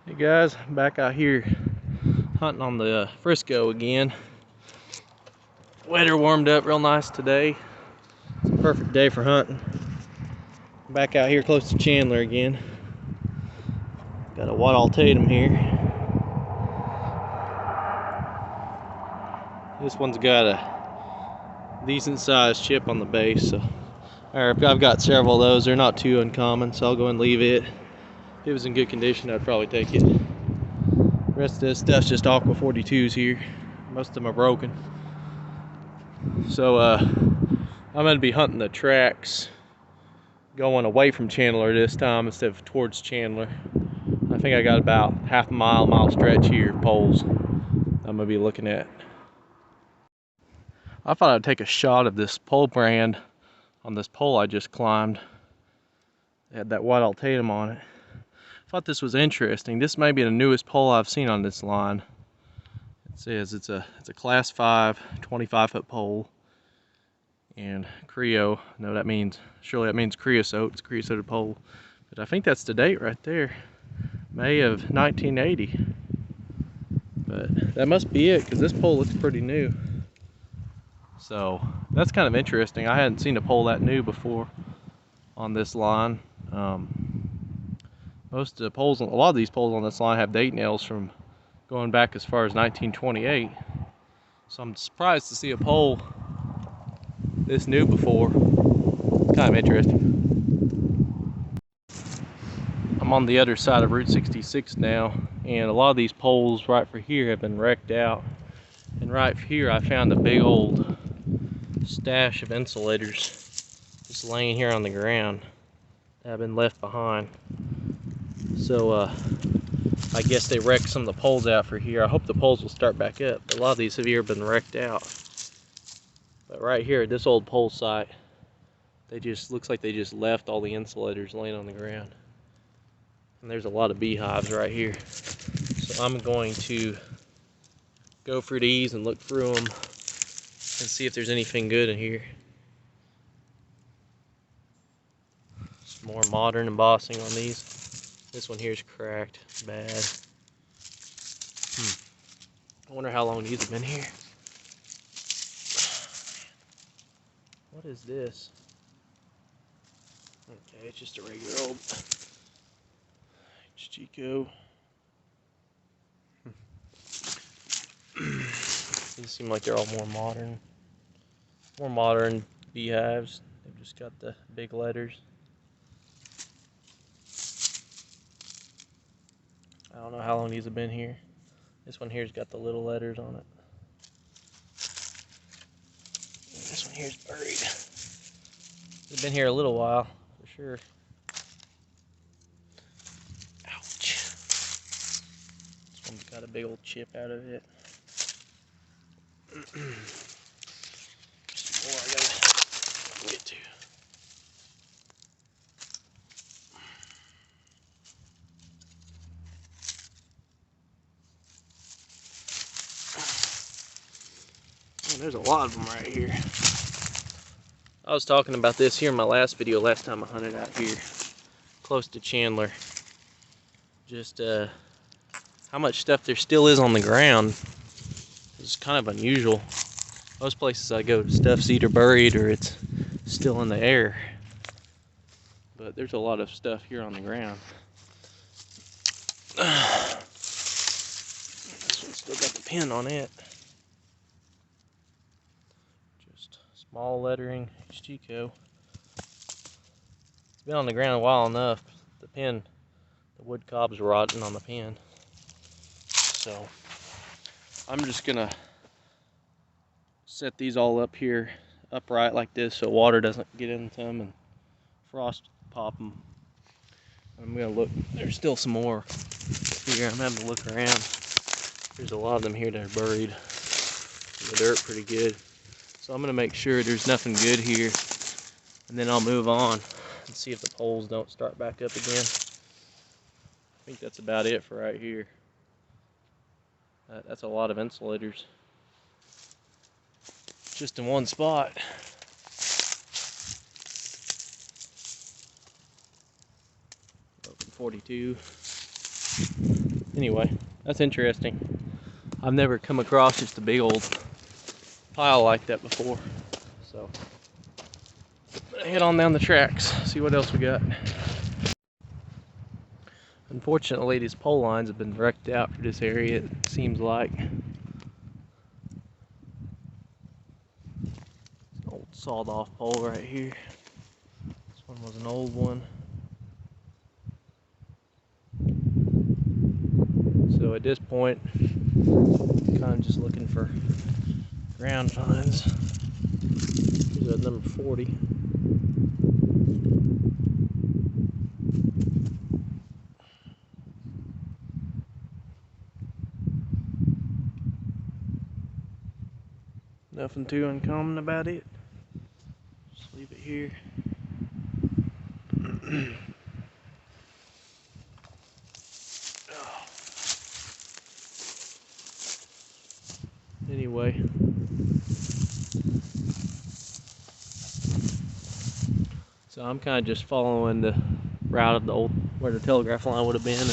Hey guys, I'm back out here hunting on the Frisco again. Weather warmed up real nice today. It's a perfect day for hunting. I'm back out here close to Chandler again. Got a white Tatum here. This one's got a decent sized chip on the base, so I've got several of those. They're not too uncommon, so I'll go and leave it. If it was in good condition, I'd probably take it. The rest of this stuff's just Aqua 42s here. Most of them are broken. So I'm going to be hunting the tracks going away from Chandler this time instead of towards Chandler. I think I got about half a mile stretch here of poles I'm going to be looking at. I thought I'd take a shot of this pole brand on this pole I just climbed. It had that white Tatum on it. I thought this was interesting. This may be the newest pole I've seen on this line. It says it's a class 5 25-foot pole. And Creo, no, that means, surely that means creosote. It's a creosoted pole. But I think that's the date right there, May of 1980. But that must be it, because this pole looks pretty new. So that's kind of interesting. I hadn't seen a pole that new before on this line. Most of the poles, a lot of these poles on this line have date nails from going back as far as 1928. So I'm surprised to see a pole this new before. Kind of interesting. I'm on the other side of Route 66 now, and a lot of these poles right for here have been wrecked out. And right here I found a big old stash of insulators just laying here on the ground that have been left behind. So I guess they wrecked some of the poles out for here. I hope the poles will start back up. A lot of these have here been wrecked out. But right here at this old pole site, they just, looks like they just left all the insulators laying on the ground. And there's a lot of beehives right here. So I'm going to go through these and look through them and see if there's anything good in here. Some more modern embossing on these. This one here is cracked, bad. I wonder how long these have been here. What is this? Okay, it's just a regular old Chico. These seem like they're all more modern beehives. They've just got the big letters. I don't know how long these have been here. This one here's got the little letters on it. And this one here's buried. They've been here a little while, for sure. Ouch. This one's got a big old chip out of it. Some more I gotta get to. Oh, there's a lot of them right here. I was talking about this here in my last video last time I hunted out here, close to Chandler. Just how much stuff there still is on the ground. It's kind of unusual. Most places I go, stuff's either buried or it's still in the air. But there's a lot of stuff here on the ground. This one's still got the pin on it. Just small lettering, Chico. It's been on the ground a while enough. The pin, the wood cob's rotting on the pin. So I'm just gonna set these all up here upright like this so water doesn't get into them and frost pop them. I'm gonna look, there's still some more here. I'm having to look around. There's a lot of them here that are buried in the dirt pretty good. So I'm gonna make sure there's nothing good here, and then I'll move on and see if the poles don't start back up again. I think that's about it for right here. That's a lot of insulators just in one spot. Open 42. Anyway, that's interesting. I've never come across just a big old pile like that before. So, head on down the tracks, see what else we got. Unfortunately, these pole lines have been wrecked out for this area, it seems like. Old sawed off pole right here. This one was an old one. So at this point, kind of just looking for ground finds. Here's number 40. Nothing too uncommon about it. Just leave it here. Anyway, so I'm kind of just following the route of the old, where the telegraph line would have been, and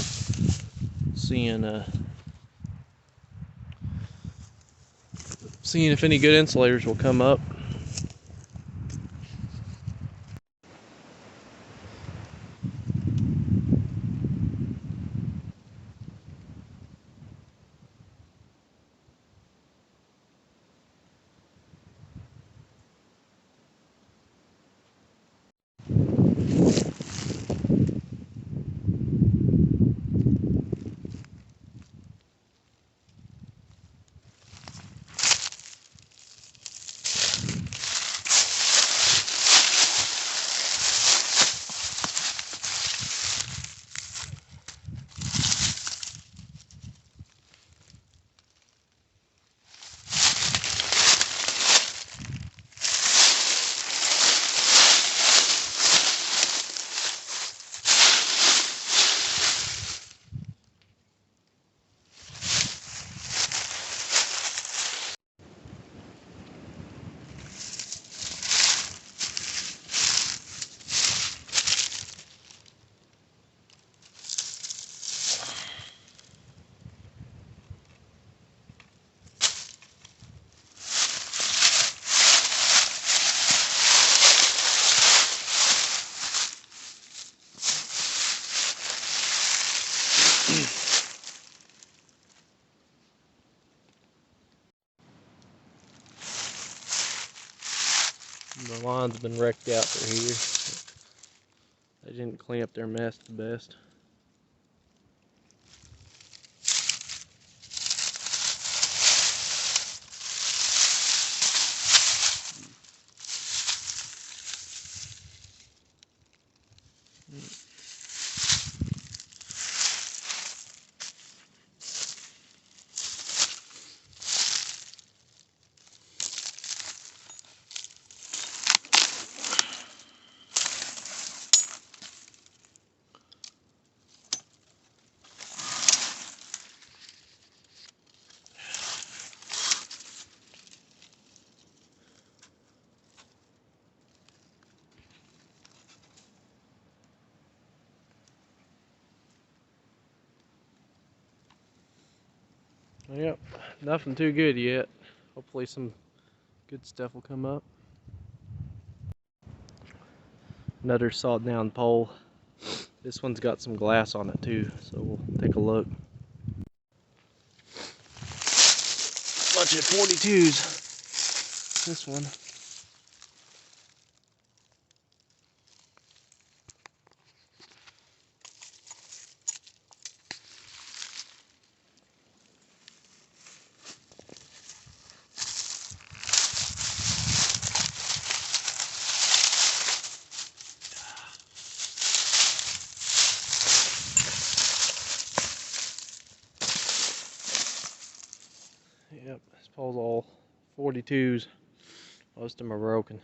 seeing if any good insulators will come up. The line's been wrecked out through here. They didn't clean up their mess the best. Yep, nothing too good yet. Hopefully some good stuff will come up. Another sawed down pole. This one's got some glass on it too, so we'll take a look. Bunch of 42s. This one. Yep, this pole's all 42s. Most of them are broken.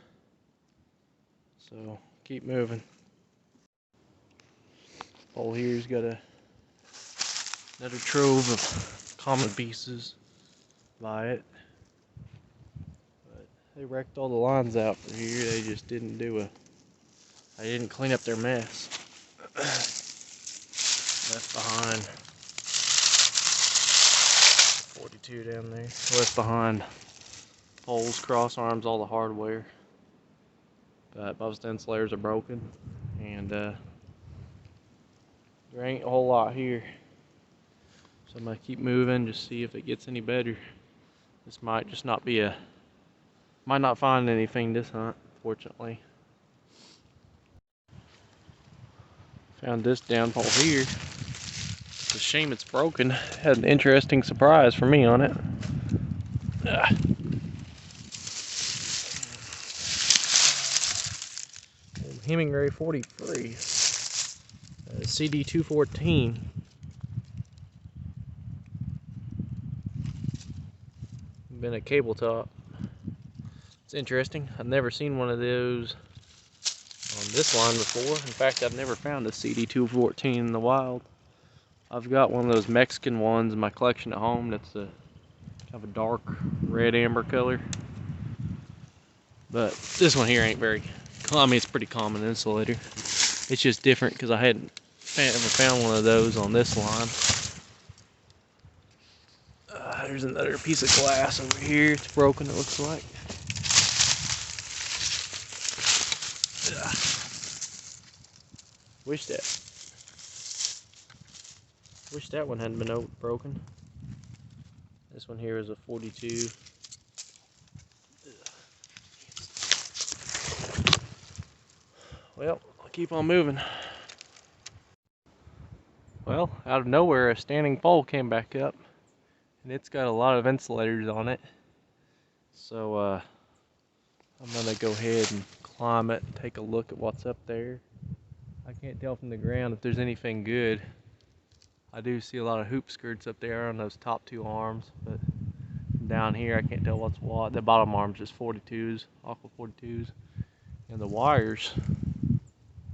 So keep moving. Pole here's got another trove of common pieces by it. But they wrecked all the lines out for here. They just didn't they didn't clean up their mess left behind. 42 down there. Left behind poles, cross arms, all the hardware. But most insulators are broken, and there ain't a whole lot here. So I'm gonna keep moving, just see if it gets any better. This might just not be might not find anything this hunt, fortunately. Found this downhole here. It's a shame it's broken. Had an interesting surprise for me on it. Old Hemingway 43. CD214. Been a cable top. It's interesting. I've never seen one of those on this line before. In fact, I've never found a CD214 in the wild. I've got one of those Mexican ones in my collection at home that's a kind of a dark red amber color. But this one here ain't very, I mean, it's pretty common insulator. It's just different because I hadn't ever found one of those on this line. There's another piece of glass over here. It's broken, it looks like. Wish that one hadn't been broken. This one here is a 42. Well, I'll keep on moving. Well, out of nowhere, a standing pole came back up, and it's got a lot of insulators on it. So I'm gonna go ahead and climb it and take a look at what's up there. I can't tell from the ground if there's anything good. I do see a lot of hoop skirts up there on those top two arms, but down here I can't tell what's what. The bottom arm's just 42s, Aqua 42s, and the wires,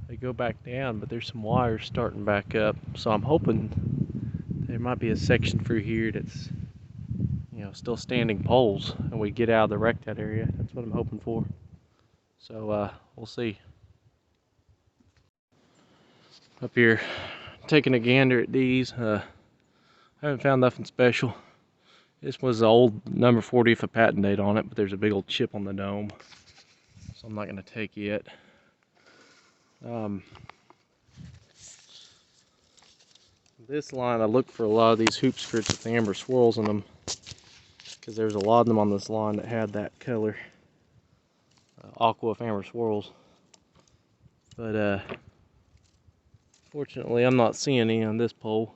they go back down, but there's some wires starting back up. So I'm hoping there might be a section through here that's, you know, still standing poles, and we get out of the wrecked out area. That's what I'm hoping for. So we'll see. Up here, taking a gander at these. I haven't found nothing special. This was the old number 40 with a patent date on it, but there's a big old chip on the dome, so I'm not going to take yet. This line, I looked for a lot of these hoop skirts with the amber swirls in them, because there's a lot of them on this line that had that color, aqua with amber swirls. But fortunately, I'm not seeing any on this pole.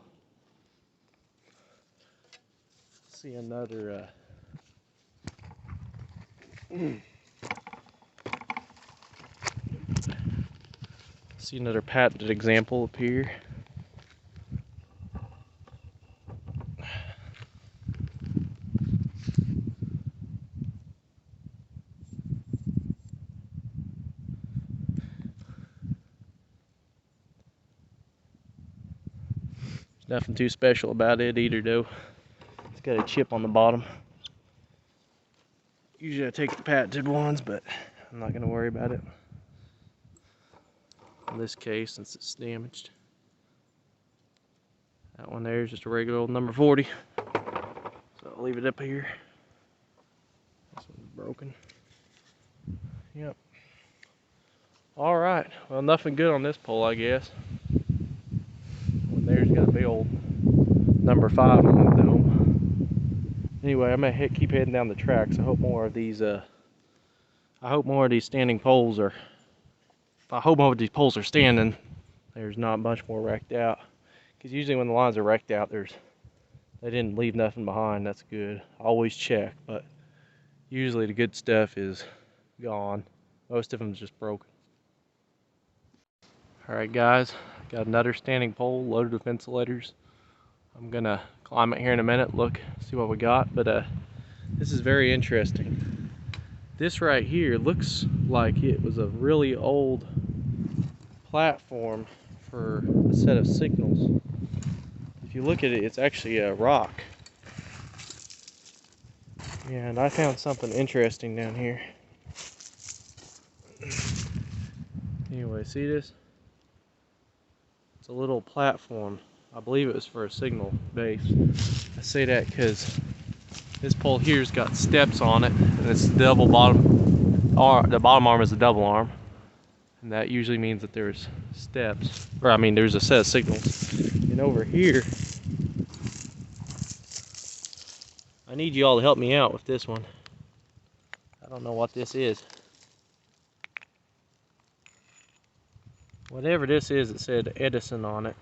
See another see another patented example up here. Nothing too special about it either, though. It's got a chip on the bottom. Usually I take the patented ones, but I'm not going to worry about it in this case since it's damaged. That one there is just a regular old number 40. So I'll leave it up here. This one's broken. Yep. Alright, well, nothing good on this pole, I guess. Well, there's got a big old number 5 on the dome. Anyway, I'm gonna keep heading down the tracks. I hope more of these standing poles are, I hope more of these poles are standing. There's not much more wrecked out. Because usually when the lines are wrecked out, they didn't leave nothing behind. That's good. I always check, but usually the good stuff is gone. Most of them is just broken. Alright guys, got another standing pole loaded with insulators. I'm gonna climb it here in a minute, look, see what we got, but this is very interesting. This right here looks like it was a really old platform for a set of signals. If you look at it, it's actually a rock. Yeah, and I found something interesting down here. Anyway, see this? It's a little platform. I believe it was for a signal base. I say that because This pole here's got steps on it, and it's double bottom. The bottom arm is a double arm, and that usually means that there's steps, or I mean there's a set of signals. And over here, I need you all to help me out with this one. I don't know what this is. Whatever this is, it said Edison on it.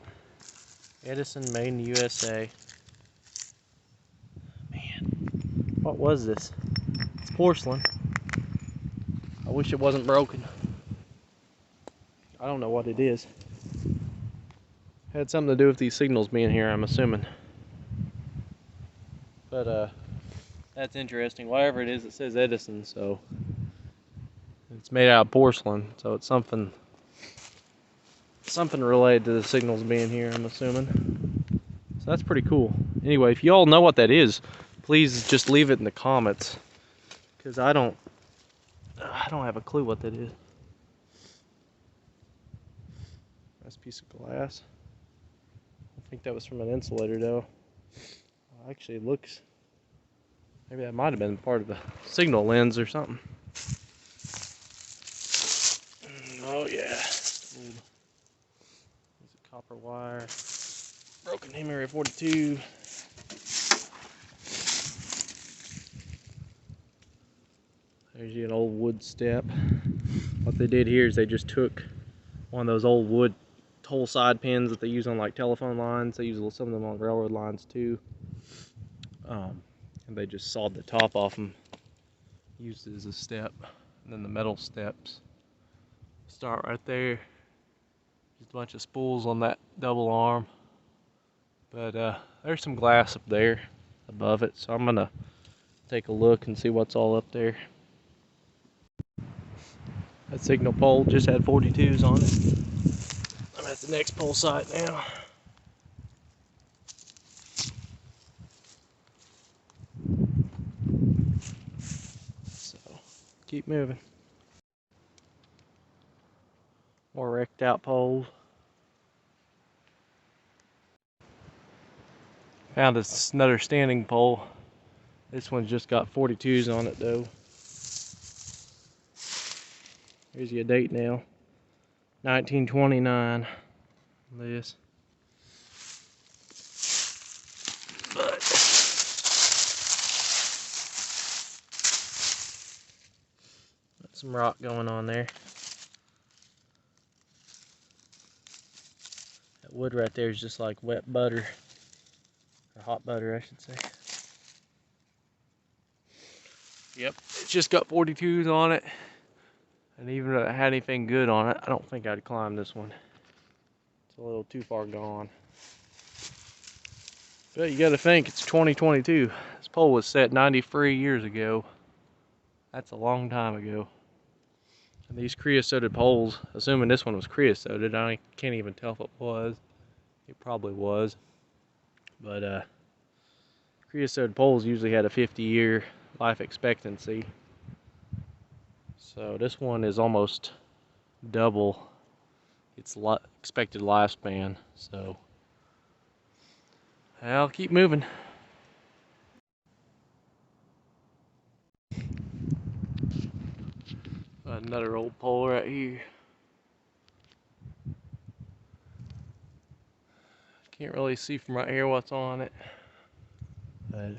Edison, made in the USA. Man, what was this? It's porcelain. I wish it wasn't broken. I don't know what it is. Had something to do with these signals being here, I'm assuming. But that's interesting. Whatever it is, it says Edison, so it's made out of porcelain, so it's something related to the signals being here, I'm assuming. So that's pretty cool. Anyway, if you all know what that is, please just leave it in the comments, because I don't have a clue what that is. Nice piece of glass. I think that was from an insulator though. Actually, it looks, maybe that might have been part of the signal lens or something. Oh yeah. There's a copper wire. Broken Hemingway 42. There's an old wood step. What they did here is they just took one of those old wood toll side pins that they use on like telephone lines. They use some of them on railroad lines too. And they just sawed the top off them, used it as a step. And then the metal steps start right there. Just a bunch of spools on that double arm. But there's some glass up there above it, so I'm gonna take a look and see what's all up there. That signal pole just had 42s on it. I'm at the next pole site now. So, keep moving. More wrecked out poles. Found another standing pole. This one's just got 42s on it though. Here's your date now. 1929. This. But got some rock going on there. That wood right there is just like wet butter. Or hot butter, I should say. Yep, it's just got 42s on it. And even if it had anything good on it, I don't think I'd climb this one. It's a little too far gone. But you gotta think, it's 2022. This pole was set 93 years ago. That's a long time ago. And these creosoted poles, assuming this one was creosoted, I can't even tell if it was. It probably was. But creosoted poles usually had a 50-year life expectancy. So this one is almost double its expected lifespan. So I'll keep moving. Another old pole right here. Can't really see from right here what's on it, but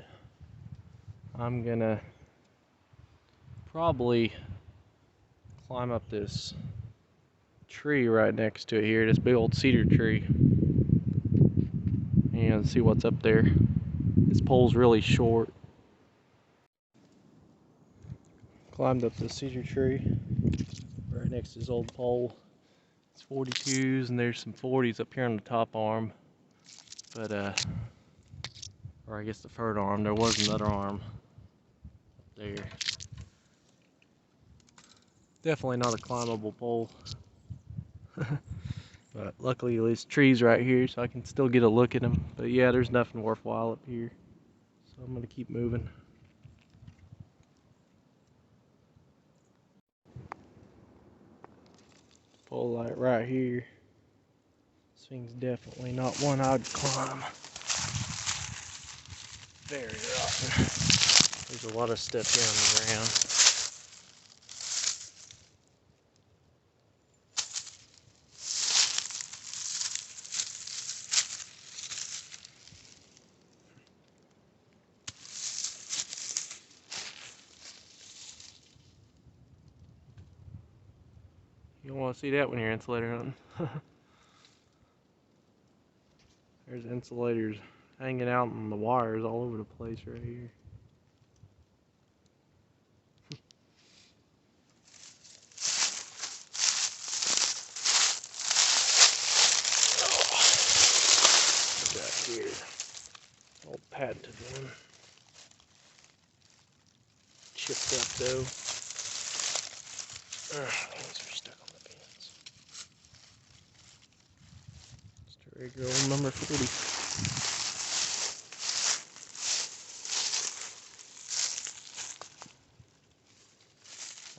I'm gonna probably climb up this tree right next to it here, this big old cedar tree, and see what's up there. This pole's really short. Climbed up this cedar tree right next to this old pole. It's 42s and there's some 40s up here on the top arm, but or I guess the third arm. There was another arm up there. Definitely not a climbable pole. But luckily there's trees right here, so I can still get a look at them. But yeah, there's nothing worthwhile up here, so I'm gonna keep moving. Pole light right here. This thing's definitely not one I'd climb. Very rotten. There's a lot of stuff here on the ground. You don't want to see that when you're insulator hunting. There's insulators hanging out on the wires all over the place right here. Got here, old patented one. Chipped up though. Things are stuck on the pins. Just a regular old number 40.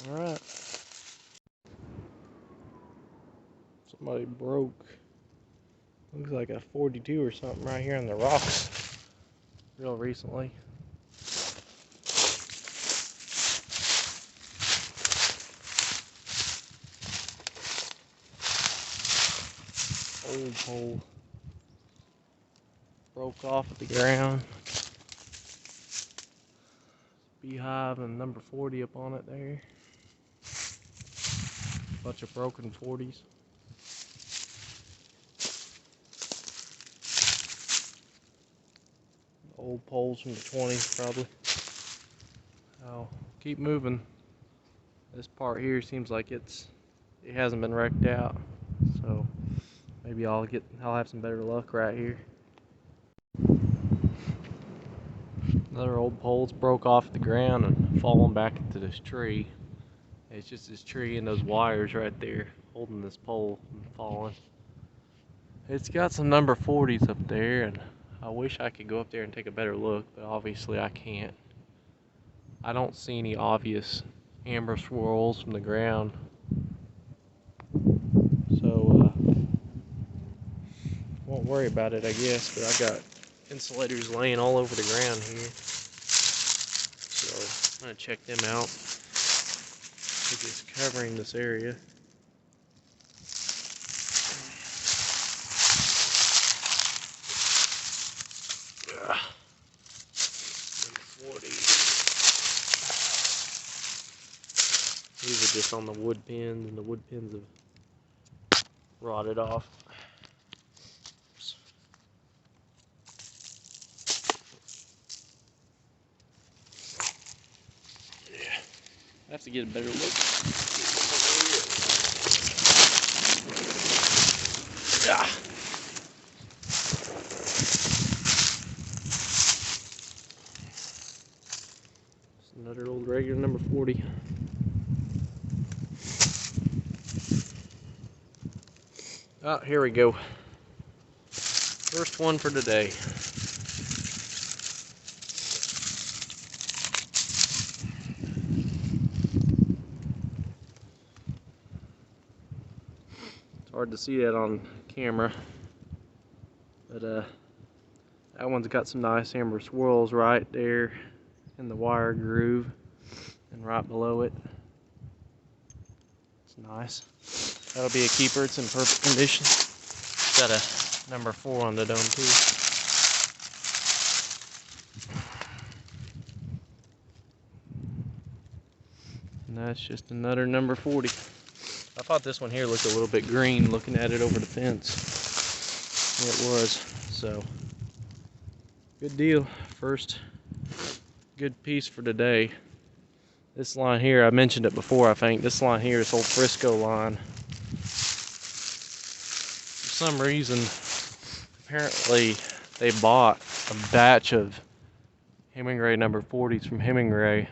Alright. Somebody broke, looks like a 42 or something right here on the rocks real recently. Old pole broke off at the ground. Beehive and number 40 up on it there. Bunch of broken 40s. Old poles from the 20s probably. I'll keep moving. This part here seems like it hasn't been wrecked out, so maybe I'll have some better luck right here. Another old pole's broke off the ground and fallen back into this tree. It's just this tree and those wires right there holding this pole from falling. It's got some number 40s up there, and I wish I could go up there and take a better look, but obviously I can't. I don't see any obvious amber swirls from the ground. So, won't worry about it, I guess, but I got insulators laying all over the ground here. So, I'm going to check them out. They're just covering this area. Number 40. These are just on the wood pins, and the wood pins have rotted off. Yeah, I have to get a better look. Ah. It's another old regular number 40. Oh, here we go. First one for today. It's hard to see that on camera, but that one's got some nice amber swirls right there in the wire groove and right below it. It's nice. That'll be a keeper. It's in perfect condition. Got a number 4 on the dome too. And that's just another number 40. I thought this one here looked a little bit green looking at it over the fence. It was. So, good deal. First good piece for today. This line here, I mentioned it before, I think. This line here is old Frisco line. For some reason, apparently they bought a batch of Hemingway number 40s from Hemingway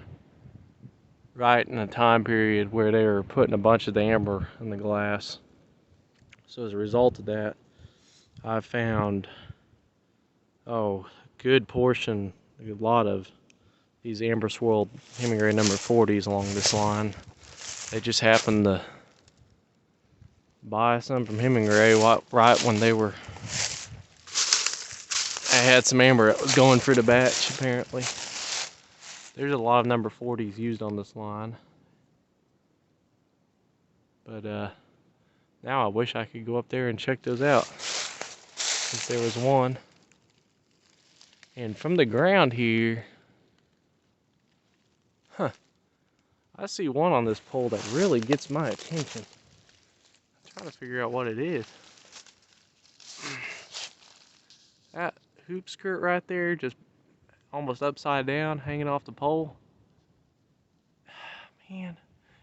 right in a time period where they were putting a bunch of the amber in the glass. So as a result of that, I found a good portion, a lot of these amber swirled Hemingway number 40s along this line. They just happened to buy some from Hemingway right when they were had some amber that was going for the batch, apparently. There's a lot of number 40s used on this line. But now I wish I could go up there and check those out. If there was one. And from the ground here, I see one on this pole that really gets my attention. I'm trying to figure out what it is. That hoop skirt right there, just almost upside down, hanging off the pole. Man,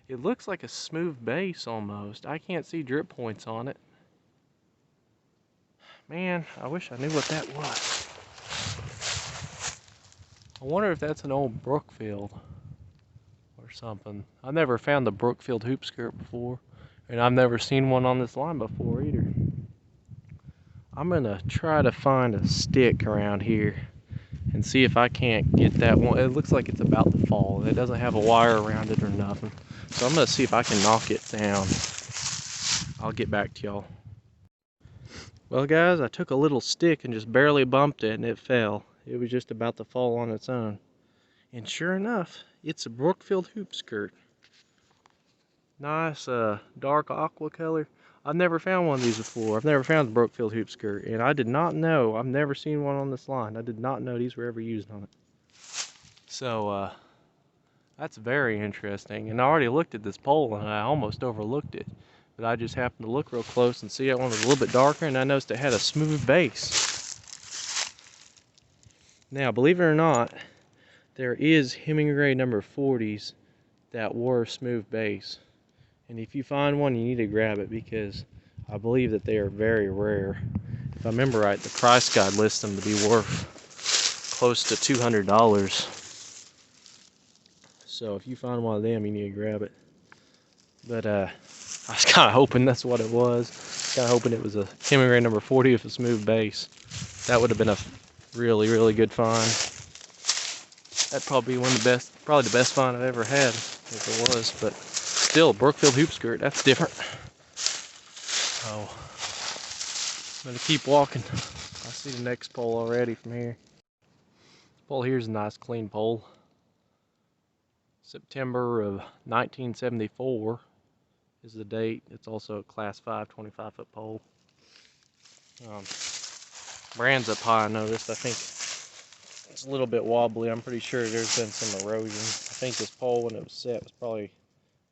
it looks like a smooth base almost. I can't see drip points on it. Man, I wish I knew what that was. I wonder if that's an old Brookfield or something. I've never found the Brookfield hoop skirt before, and I've never seen one on this line before either. I'm gonna try to find a stick around here and see if I can't get that one. It looks like it's about to fall. It doesn't have a wire around it or nothing. So I'm gonna see if I can knock it down. I'll get back to y'all. Well guys, I took a little stick and just barely bumped it and it fell. It was just about to fall on its own. And sure enough, it's a Brookfield hoop skirt. Nice dark aqua color. I've never found one of these before. I've never found the Brookfield hoop skirt, and I did not know. I've never seen one on this line. I did not know these were ever used on it. So that's very interesting. And I already looked at this pole and I almost overlooked it. But I just happened to look real close and see that one was a little bit darker, and I noticed it had a smooth base. Now, believe it or not, there is Hemingway number 40s that were smooth base. And if you find one, you need to grab it because I believe that they are very rare. If I remember right, the price guide lists them to be worth close to $200. So if you find one of them, you need to grab it. But I was kind of hoping that's what it was. Kind of hoping it was a Hemingway number 40 with a smooth base. That would have been a really, really good find. That'd probably be one of the best, probably the best find I've ever had if it was. But still, Brookfield hoop skirt, that's different. Oh, I'm gonna keep walking. I see the next pole already from here. This pole here's a nice clean pole. September of 1974 is the date. It's also a class 5 25-foot pole. Brand's up high, I noticed. I think it's a little bit wobbly. I'm pretty sure there's been some erosion. I think this pole, when it was set, was probably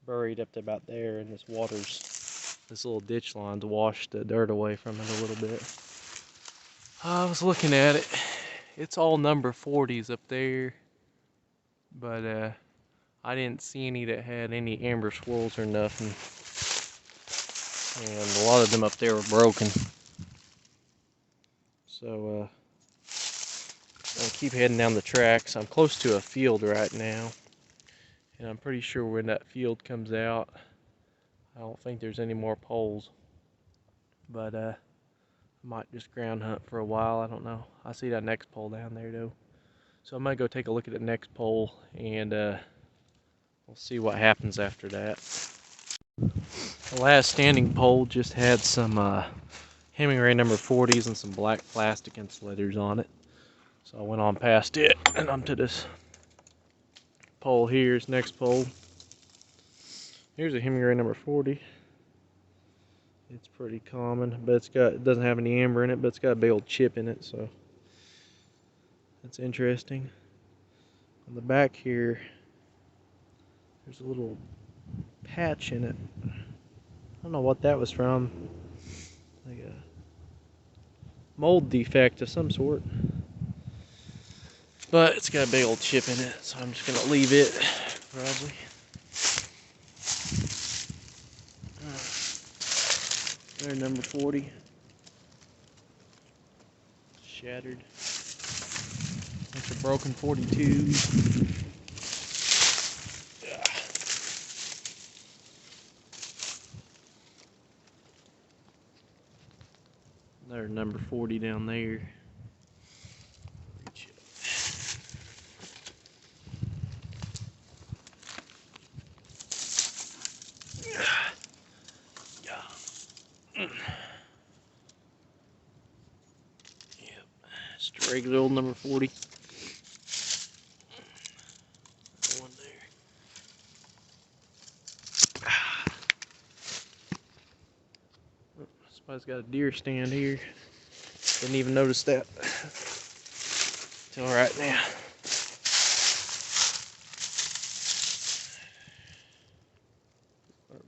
buried up to about there, and this little ditch line's washed the dirt away from it a little bit. I was looking at it. It's all number 40s up there, but I didn't see any that had any amber swirls or nothing. And a lot of them up there were broken. So I'll keep heading down the tracks. I'm close to a field right now, and I'm pretty sure when that field comes out, I don't think there's any more poles. But I might just ground hunt for a while. I don't know. I see that next pole down there though. So I'm gonna go take a look at the next pole, and we'll see what happens after that. The last standing pole just had some Hemingway number 40s and some black plastic insulators on it. So I went on past it, and I'm to this pole here, this next pole. Here's a Hemingway number 40. It's pretty common, but it doesn't have any amber in it, but it's got a big old chip in it, so that's interesting. On the back here, there's a little patch in it. I don't know what that was from. Like a mold defect of some sort. But it's got a big old chip in it, so I'm just gonna leave it, probably. There's number 40. Shattered. Bunch of broken 42s. There's number 40 down there. Yep, it's Just a regular old number 40. One there. Somebody's got a deer stand here. Didn't even notice that till right now.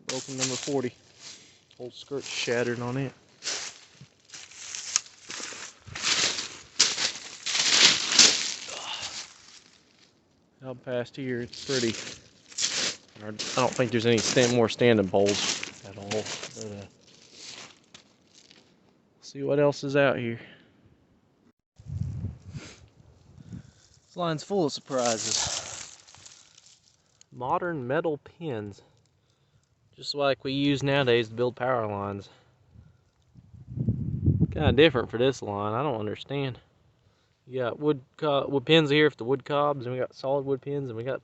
Broken number 40. Old skirt shattered on it. Out past here, it's pretty. I don't think there's any more standing poles at all. But, see what else is out here. This line's full of surprises. Modern metal pins, just like we use nowadays to build power lines. Kind of different for this line. I don't understand. You got wood pins here for the wood cobs, and we got solid wood pins, and we got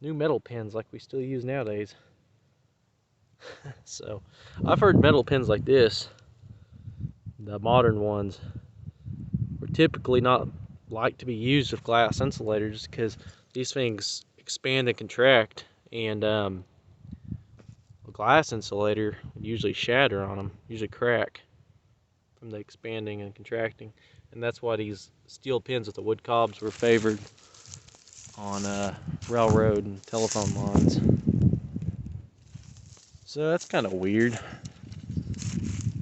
new metal pins like we still use nowadays. So I've heard metal pins like this, the modern ones, were typically not like to be used with glass insulators because these things expand and contract, and a glass insulator would usually shatter on them, usually crack from the expanding and contracting. And that's why these steel pins with the wood cobs were favored on railroad and telephone lines. So that's kind of weird.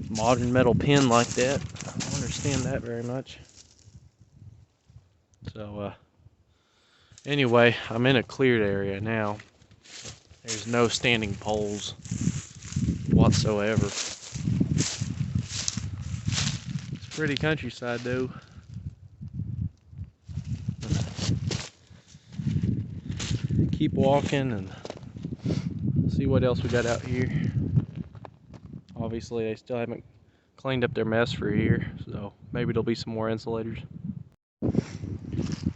Modern metal pin like that. I don't understand that very much. So anyway, I'm in a cleared area now. There's no standing poles whatsoever. It's pretty countryside though. Keep walking and see what else we got out here. Obviously they still haven't cleaned up their mess for here, so maybe there'll be some more insulators.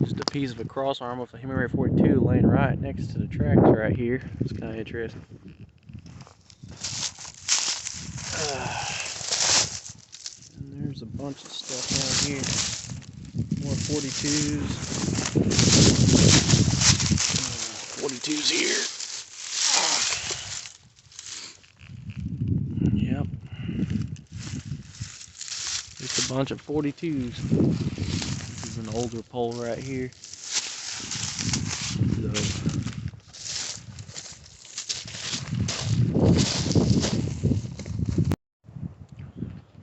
Just a piece of a cross arm with a Hemingway 42 laying right next to the tracks right here. It's kind of interesting. And there's a bunch of stuff down here. More 42s. 42s here. Yep. Just a bunch of 42s. This is an older pole right here.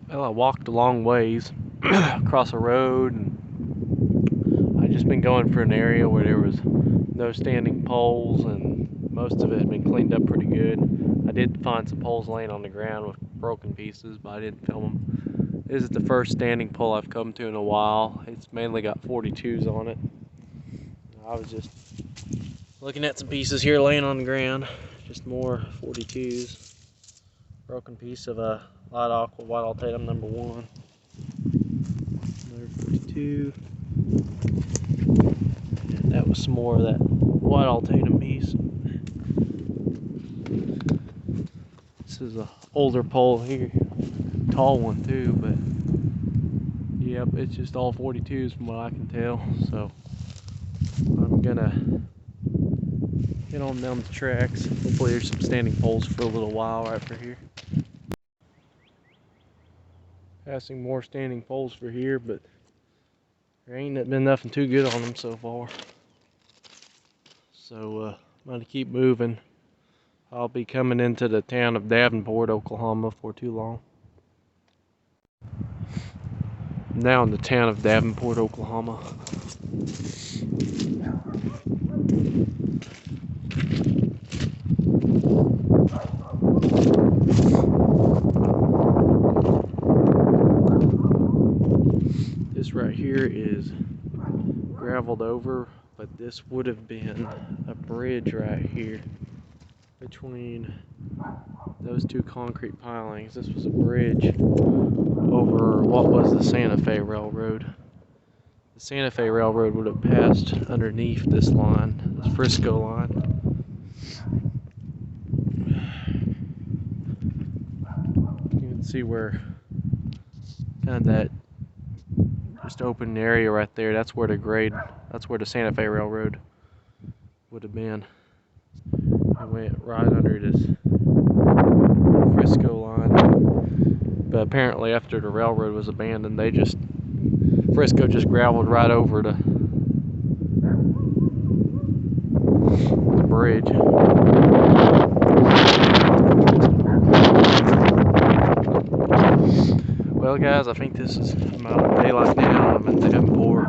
Well, I walked a long ways across a road, and I just been going for an area where there was no standing poles, and most of it had been cleaned up pretty good. I did find some poles laying on the ground with broken pieces, but I didn't film them. This is the first standing pole I've come to in a while. It's mainly got 42s on it. I was just looking at some pieces here laying on the ground. Just more 42s. Broken piece of a light aqua white altatum number 1. Another 42. And that was some more of that white altatum piece. This is an older pole here. Tall one too, but yep, it's just all 42s from what I can tell. So I'm gonna get on down the tracks. Hopefully there's some standing poles for a little while right for here. Passing more standing poles for here, but there ain't been nothing too good on them so far. So I'm gonna keep moving. I'll be coming into the town of Davenport, Oklahoma for too long. I'm now in the town of Davenport, Oklahoma. This right here is graveled over, but this would have been a bridge right here between those two concrete pilings. This was a bridge over what was the Santa Fe Railroad. The Santa Fe Railroad would have passed underneath this line, this Frisco line. You can see where kind of that just open area right there. That's where the grade, that's where the Santa Fe Railroad would have been. It went right under this Frisco line. But apparently after the railroad was abandoned, Frisco just graveled right over the bridge. Well guys, I think this is, I'm out of daylight now. I'm in Davenport.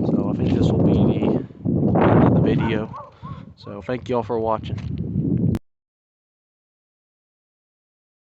So I think this will be the end of the video. So thank y'all for watching.